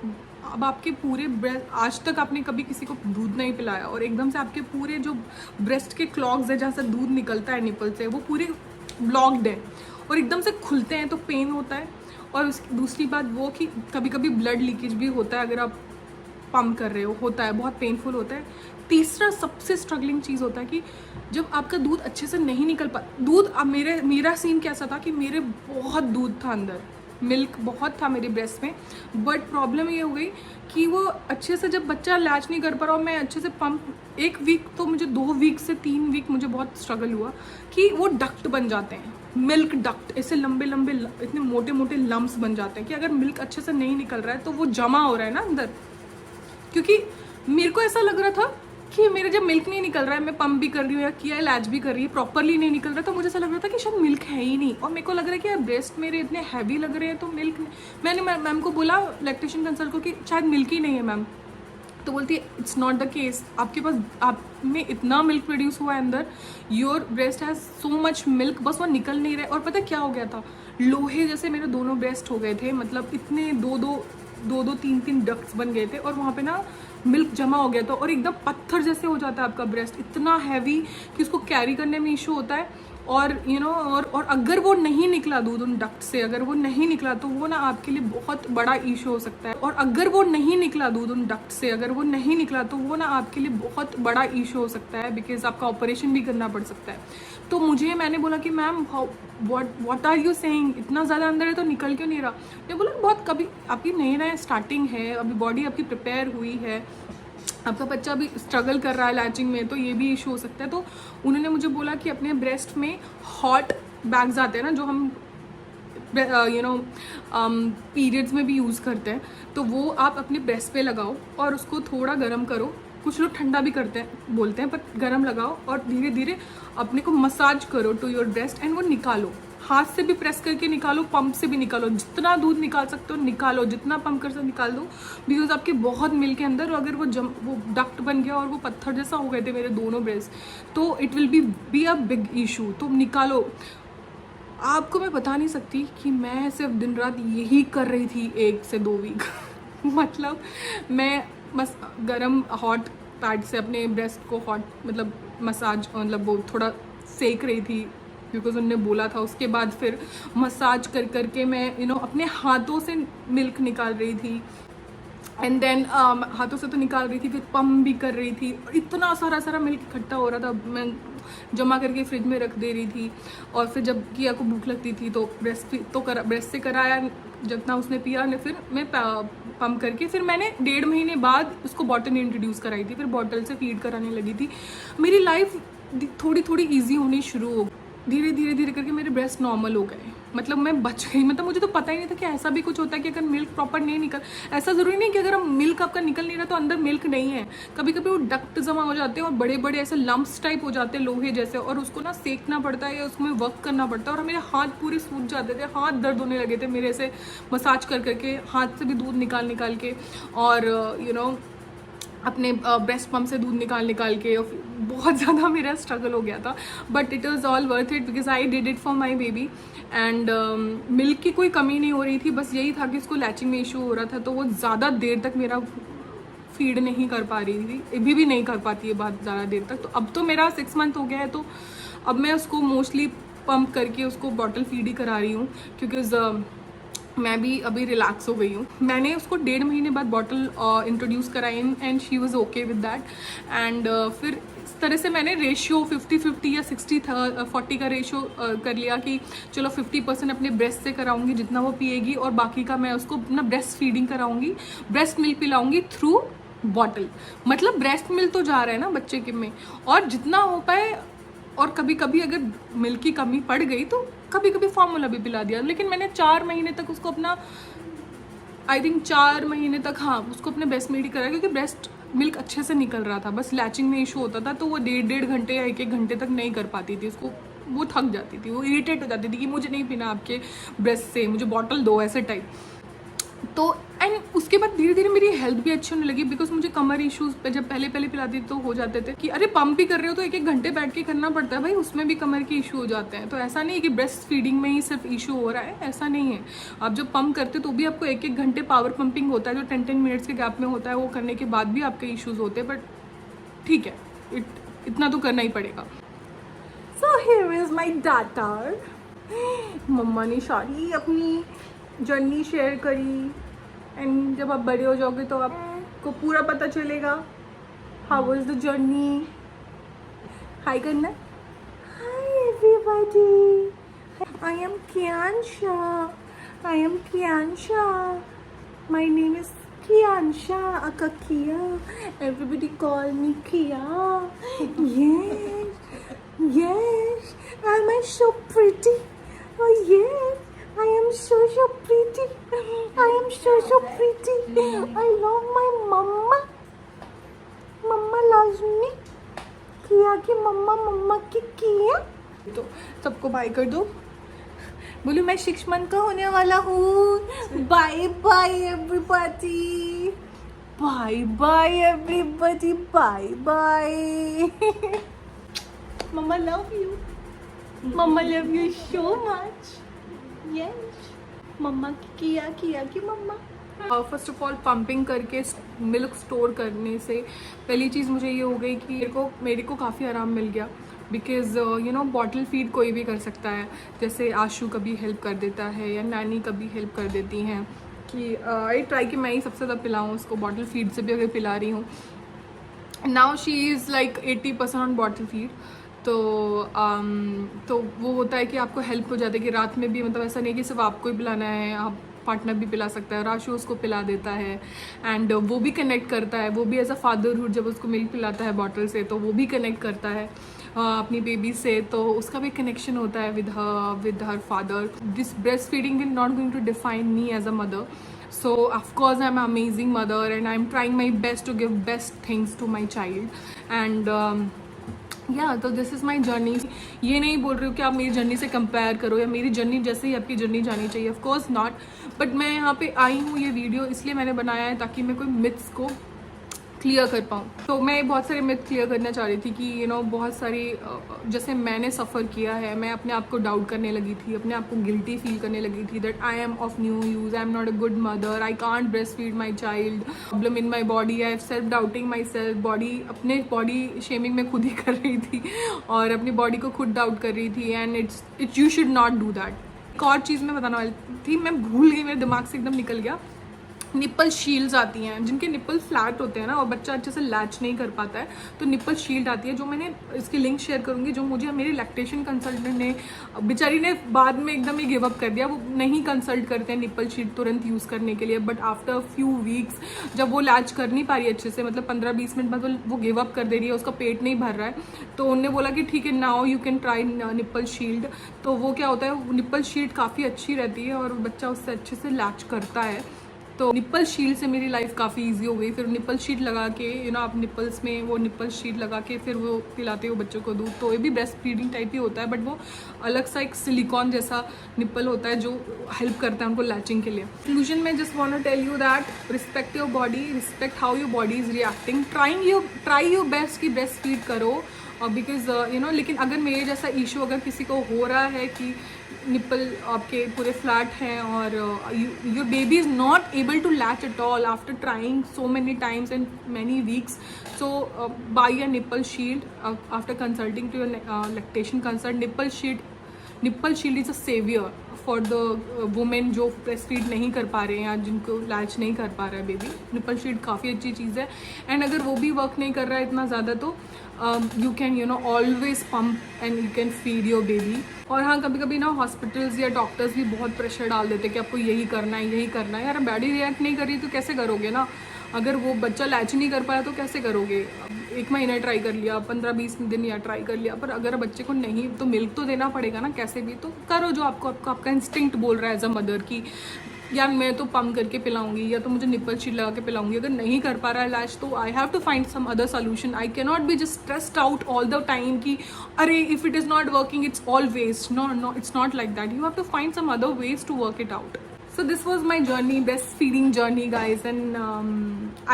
अब आपके पूरे ब्रेस्ट, आज तक आपने कभी किसी को दूध नहीं पिलाया और एकदम से आपके पूरे जो ब्रेस्ट के क्लॉग्स है जहाँ से दूध निकलता है निपल से, वो पूरे ब्लॉक्ड है और एकदम से खुलते हैं तो पेन होता है। और दूसरी बात वो कि कभी कभी ब्लड लीकेज भी होता है अगर आप पम्प कर रहे हो, होता है, बहुत पेनफुल होता है। तीसरा सबसे स्ट्रगलिंग चीज़ होता है कि जब आपका दूध अच्छे से नहीं निकल दूध, अब मेरा सीन कैसा था कि मेरे बहुत दूध था अंदर, मिल्क बहुत था मेरे ब्रेस्ट में, बट प्रॉब्लम ये हो गई कि वो अच्छे से जब बच्चा लैच नहीं कर पा रहा, मैं अच्छे से पंप 1 वीक तो मुझे 2 वीक से 3 वीक मुझे बहुत स्ट्रगल हुआ कि वो डक्ट बन जाते हैं, मिल्क डक्ट, ऐसे लंबे लंबे इतने मोटे मोटे लम्स बन जाते हैं कि अगर मिल्क अच्छे से नहीं निकल रहा है तो वो जमा हो रहा है ना अंदर। क्योंकि मेरे को ऐसा लग रहा था कि मेरे जब मिल्क नहीं निकल रहा है, मैं पंप भी कर रही हूँ या किया लैच भी कर रही है, प्रॉपरली नहीं निकल रहा, तो मुझे ऐसा लग रहा था कि शायद मिल्क है ही नहीं। और मेरे को लग रहा है कि यार ब्रेस्ट मेरे इतने हैवी लग रहे हैं तो मिल्क, मैंने मैम को बोला, लैक्टेशन कंसल्ट को, कि शायद मिल्क ही नहीं है मैम। तो बोलती है इट्स नॉट द केस, आपके पास, आप में इतना मिल्क प्रोड्यूस हुआ है अंदर, your breast has so much milk, बस वो निकल नहीं रहा है। और पता है क्या हो गया था, लोहे जैसे मेरे दोनों ब्रेस्ट हो गए थे, मतलब इतने दो 3 डक्ट्स बन गए थे और वहाँ पे ना मिल्क जमा हो गया था और एकदम पत्थर जैसे हो जाता है आपका ब्रेस्ट, इतना हैवी कि उसको कैरी करने में इशू होता है। और और अगर वो नहीं निकला दूध उन डक्ट से, अगर वो नहीं निकला तो वो ना आपके लिए बहुत बड़ा इशू हो सकता है। और अगर वो नहीं निकला दूध उन डक्ट से, अगर वो नहीं निकला तो वो ना आपके लिए बहुत बड़ा इशू हो सकता है, बिकॉज आपका ऑपरेशन भी करना पड़ सकता है। तो मैंने बोला कि ma'am what are you saying, इतना ज़्यादा अंदर है तो निकल क्यों नहीं रहा? मैं बोला बहुत, कभी आपकी नई स्टार्टिंग है, अभी बॉडी आपकी प्रिपेयर हुई है, आपका बच्चा भी स्ट्रगल कर रहा है लैचिंग में, तो ये भी इशू हो सकता है। तो उन्होंने मुझे बोला कि अपने ब्रेस्ट में हॉट बैग्स आते हैं ना, जो हम पीरियड्स में भी यूज़ करते हैं, तो वो आप अपने ब्रेस्ट पे लगाओ और उसको थोड़ा गर्म करो। कुछ लोग ठंडा भी करते हैं, बोलते हैं, पर गर्म लगाओ और धीरे धीरे अपने को मसाज करो टू योर ब्रेस्ट एंड वो निकालो। हाथ से भी प्रेस करके निकालो, पंप से भी निकालो, जितना दूध निकाल सकते हो निकालो, जितना पंप कर सकते निकाल दो, बिकॉज आपके बहुत मिल्क के अंदर अगर वो डक्ट बन गया और वो पत्थर जैसा हो गए थे मेरे दोनों ब्रेस्ट, तो it will be a big issue. तो निकालो। आपको मैं बता नहीं सकती कि मैं सिर्फ दिन रात यही कर रही थी 1 से 2 वीक मतलब मैं बस गरम हॉट पैड से अपने ब्रेस्ट को हॉट मतलब मसाज मतलब वो थोड़ा सेक रही थी, बिकॉज उन्होंने बोला था। उसके बाद फिर मसाज कर करके मैं अपने हाथों से मिल्क निकाल रही थी, एंड देन हाथों से तो निकाल रही थी, फिर पम्प भी कर रही थी, और इतना सारा मिल्क इकट्ठा हो रहा था, मैं जमा करके फ्रिज में रख दे रही थी। और फिर जब किया को भूख लगती थी तो ब्रेस्ट से कराया, जितना उसने पिया ने फिर मैं पम्प करके, फिर मैंने 1.5 महीने बाद उसको बॉटल इंट्रोड्यूस कराई थी, फिर बॉटल से फीड कराने लगी थी। मेरी लाइफ थोड़ी ईजी होनी शुरू हो, धीरे करके मेरे ब्रेस्ट नॉर्मल हो गए, मतलब मैं बच गई। मतलब मुझे तो पता ही नहीं था कि ऐसा भी कुछ होता है कि अगर मिल्क प्रॉपर नहीं निकल, ऐसा ज़रूरी नहीं कि अगर हम मिल्क आपका निकल नहीं रहा तो अंदर मिल्क नहीं है, कभी कभी वो डक्ट जमा हो जाते हैं और बड़े बड़े ऐसे लम्प्स टाइप हो जाते हैं लोहे जैसे, और उसको ना सेकना पड़ता है या उसमें वर्क करना पड़ता है। और मेरे हाथ पूरे सूज जाते थे, हाथ दर्द होने लगे थे मेरे से मसाज कर करके, हाथ से भी दूध निकाल के, और अपने ब्रेस्ट पम्प से दूध निकाल के, और बहुत ज़्यादा मेरा स्ट्रगल हो गया था, but it was all worth it because I did it for my baby. And milk की कोई कमी नहीं हो रही थी, बस यही था कि उसको लैचिंग में इशू हो रहा था, तो वो ज़्यादा देर तक मेरा फीड नहीं कर पा रही थी, अभी भी नहीं कर पाती है बहुत ज़्यादा देर तक। तो अब तो मेरा 6 मंथ हो गया है, तो अब मैं उसको मोस्टली पम्प करके उसको बॉटल फीड ही करा रही हूँ, क्योंकि मैं भी अभी रिलैक्स हो गई हूँ। मैंने उसको 1.5 महीने बाद बॉटल इंट्रोड्यूस कराई, and she was okay with that. And फिर इस तरह से मैंने रेशियो 50-50 या 60-40 का रेशियो कर लिया कि चलो 50% अपने ब्रेस्ट से कराऊंगी जितना वो पिएगी, और बाकी का मैं उसको अपना ब्रेस्ट फीडिंग कराऊंगी, ब्रेस्ट मिल्क पिलाऊंगी थ्रू बॉटल। मतलब ब्रेस्ट मिल्क तो जा रहा है ना बच्चे के में, और जितना हो पाए। और कभी कभी अगर मिल्क की कमी पड़ गई तो कभी कभी फार्मूला भी पिला दिया, लेकिन मैंने 4 महीने तक उसको अपना, आई थिंक 4 महीने तक, हाँ, उसको अपने ब्रेस्ट मिल्क ही कराया, क्योंकि ब्रेस्ट मिल्क अच्छे से निकल रहा था, बस लैचिंग में इशू होता था, तो वो 1.5 घंटे या 1 घंटे तक नहीं कर पाती थी उसको, वो थक जाती थी, वो इरिटेट हो जाती थी कि मुझे नहीं पीना आपके ब्रेस्ट से, मुझे बॉटल दो, ऐसे टाइप। तो एंड उसके बाद धीरे धीरे मेरी हेल्थ भी अच्छी होने लगी, बिकॉज मुझे कमर इश्यूज पे जब पहले पिलाती थी तो हो जाते थे कि अरे पंप भी कर रहे हो तो 1 घंटे बैठ के करना पड़ता है भाई, उसमें भी कमर के इशू हो जाते हैं। तो ऐसा नहीं है कि ब्रेस्ट फीडिंग में ही सिर्फ इशू हो रहा है, ऐसा नहीं है। आप जब पंप करते तो भी आपको 1 घंटे पावर पंपिंग होता है, जो 10 मिनट्स के गैप में होता है, वो करने के बाद भी आपके इशूज़ होते हैं, बट ठीक है, इतना तो करना ही पड़ेगा। So here is my daughter. मम्मा ने सारी अपनी जर्नी शेयर करी, एंड जब आप बड़े हो जाओगे तो आपको पूरा पता चलेगा how was the journey. Hi करना। Hi everybody, I am Kiyansha, I am Kiyansha, my name is Kiyansha Akakia. Everybody call me Kia. Yes, am I so pretty? Oh yes, I am so pretty. I am so pretty. I love my mama. Mama loves me. किया की मम्मा की किया। तो सबको बाय कर दो, बोलो मैं 6 मंथ का होने वाला हूँ। Bye bye everybody, bye bye everybody, bye bye. Mama love you, mama love you so much. Yes, mama किया की mama. First of all pumping करके मिल्क स्टोर करने से पहली चीज़ मुझे ये हो गई कि मेरे को काफ़ी आराम मिल गया, बिकॉज बॉटल फीड कोई भी कर सकता है, जैसे आशू कभी हेल्प कर देता है या नानी कभी हेल्प कर देती हैं कि आई ट्राई कि मैं ही सबसे ज़्यादा पिलाऊँ उसको, बॉटल फीड से भी अगर पिला रही हूँ। Now she is like 80% on bottle feed. तो वो होता है कि आपको हेल्प हो जाती है कि रात में भी, मतलब ऐसा नहीं कि सिर्फ आपको ही पिलाना है, आप पार्टनर भी पिला सकता है, राशु उसको पिला देता है, एंड वो भी कनेक्ट करता है, वो भी एज अ फादरहुड जब उसको मिल्क पिलाता है बॉटल से तो वो भी कनेक्ट करता है अपनी बेबी से, तो उसका भी कनेक्शन होता है with her father. This breast feeding will not going to define me as a mother, so of course I'm an amazing mother and I'm trying my best to give best things to my child, and या तो दिस इज़ माई जर्नी। ये नहीं बोल रही हूँ कि आप मेरी जर्नी से कंपेयर करो या मेरी जर्नी जैसे ही आपकी जर्नी जानी चाहिए, ऑफ कोर्स नॉट। बट मैं यहाँ पे आई हूँ, ये वीडियो इसलिए मैंने बनाया है ताकि मैं कोई मिथ्स को क्लियर कर पाऊँ। तो मैं बहुत सारे मिथ क्लियर करना चाह रही थी कि बहुत सारी जैसे मैंने सफ़र किया है, मैं अपने आप को डाउट करने लगी थी, अपने आप को गिल्टी फील करने लगी थी that I am of new use, I am not a good mother, I can't breast feed my child, problem in my body, I have self doubting my self, अपने बॉडी शेमिंग में खुद ही कर रही थी और अपनी बॉडी को खुद डाउट कर रही थी, and it's you should not do that. एक और चीज़ मैं बताने वाली थी, मैं भूल गई, मेरे दिमाग से एकदम निकल गया। निप्पल शील्ड्स आती हैं, जिनके निप्पल फ्लैट होते हैं ना और बच्चा अच्छे से लैच नहीं कर पाता है, तो निप्पल शील्ड आती है, जो मैंने इसकी लिंक शेयर करूंगी, जो मुझे मेरी लैक्टेशन कंसल्टेंट ने, बेचारी ने बाद में एकदम ही गिव अप कर दिया, वो नहीं कंसल्ट करते हैं निप्पल शील्ड तुरंत यूज़ करने के लिए, बट आफ्टर फ्यू वीक्स जब वो लैच कर नहीं पा रही अच्छे से, मतलब 15-20 मिनट बाद वो गिव अप कर दे रही है, उसका पेट नहीं भर रहा है, तो उन्होंने बोला कि ठीक है now you can try nipple shield. तो वो क्या होता है, निप्पल शील्ड काफ़ी अच्छी रहती है और बच्चा उससे अच्छे से लैच करता है। तो निप्पल शील्ड से मेरी लाइफ काफ़ी इजी हो गई। फिर निप्पल शीट लगा के आप निप्पल्स में वो निप्पल शीट लगा के फिर वो पिलाते हो बच्चों को दूध, तो ये भी ब्रेस्ट फीडिंग टाइप ही होता है, बट वो अलग सा एक सिलिकॉन जैसा निप्पल होता है जो हेल्प करता है उनको लैचिंग के लिए। कंक्लूजन में just want to tell you that respect your body, respect how your body is reacting, try your best कि ब्रेस्ट फीड करो, बिकॉज लेकिन अगर मेरे जैसा इशू अगर किसी को हो रहा है कि निप्पल आपके पूरे फ्लैट हैं और your baby is not able to latch at all after trying so many times and many weeks, so buy a nipple shield after consulting to your lactation consult. Nipple shield is a saviour for the women जो ब्रेस्ट फीड नहीं कर पा रहे हैं या जिनको लैच नहीं कर पा रहा है बेबी। निप्पल शील्ड काफ़ी अच्छी चीज़ है, एंड अगर वो भी वर्क नहीं कर रहा है इतना ज़्यादा तो you can always pump and you can feed your baby. और हाँ, कभी कभी हॉस्पिटल्स या डॉक्टर्स भी बहुत प्रेशर डाल देते हैं कि आपको यही करना है यही करना है। यार बॉडी रिएक्ट नहीं कर रही तो कैसे करोगे ना, अगर वो बच्चा लैच नहीं कर पाया तो कैसे करोगे। 1 महीना ट्राई कर लिया, 15-20 दिन या ट्राई कर लिया, पर अगर बच्चे को नहीं तो मिल्क तो देना पड़ेगा ना कैसे भी, तो करो जो आपका इंस्टिंक्ट बोल रहा है एज अ मदर की यार मैं तो पम्प करके पिलाऊंगी या तो मुझे निप्पल शीट लगा के पिलाऊंगी। अगर नहीं कर पा रहा है लैच तो I have to find some other solution. I can not be just stressed out all the time कि अरे if it is not working it's all waste. No, it's not like that, you have to find some other ways to work it out. So this was my journey, breastfeeding journey guys, and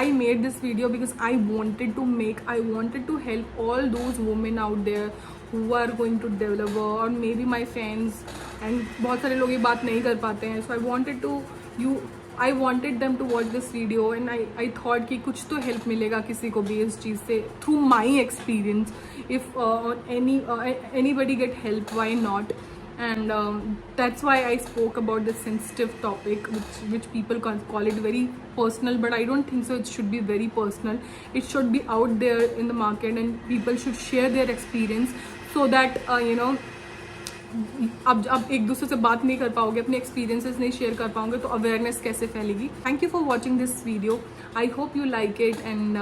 I made this video because I wanted to help all those women out there who are going to deliver, or maybe my friends, and बहुत सारे लोग ये बात नहीं कर पाते हैं, so I wanted them to watch this video, and I thought कि कुछ तो help मिलेगा किसी को भी इस चीज़ से through my experience. If anybody get help, why not? And that's why I spoke about this sensitive topic, which people call it very personal, but I don't think so. It should be very personal. It should be out there in the market, and people should share their experience so that अब एक दूसरे से बात नहीं कर पाओगे, अपने एक्सपीरियंसेस नहीं शेयर कर पाओगे तो अवेयरनेस कैसे फैलेगी। Thank you for watching this video, I hope you like it, and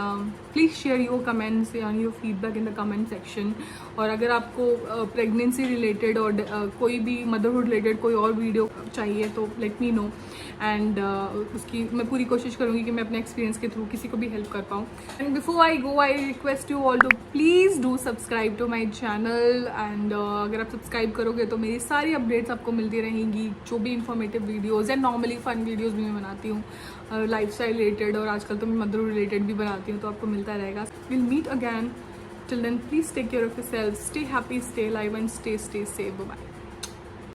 please share your comments and your feedback in the comment section. और अगर आपको प्रेगनेंसी रिलेटेड और कोई भी मदरहुड रिलेटेड कोई और वीडियो चाहिए तो लेट मी नो, एंड उसकी मैं पूरी कोशिश करूँगी कि मैं अपने एक्सपीरियंस के थ्रू किसी को भी हेल्प कर पाऊँ। And before I go I request you all to please do subscribe to my channel, and अगर आप सब्सक्राइब करोगे तो मेरी सारी अपडेट्स आपको मिलती रहेंगी, जो भी informative videos and normally fun videos भी मैं बनाती हूँ, लाइफस्टाइल रिलेटेड, और आजकल तो मैं मदरहुड रिलेटेड भी बनाती हूँ, तो आपको मिलता रहेगा। Will meet again, till then please take care of yourselves, stay happy, stay alive, and stay safe. Bye bye.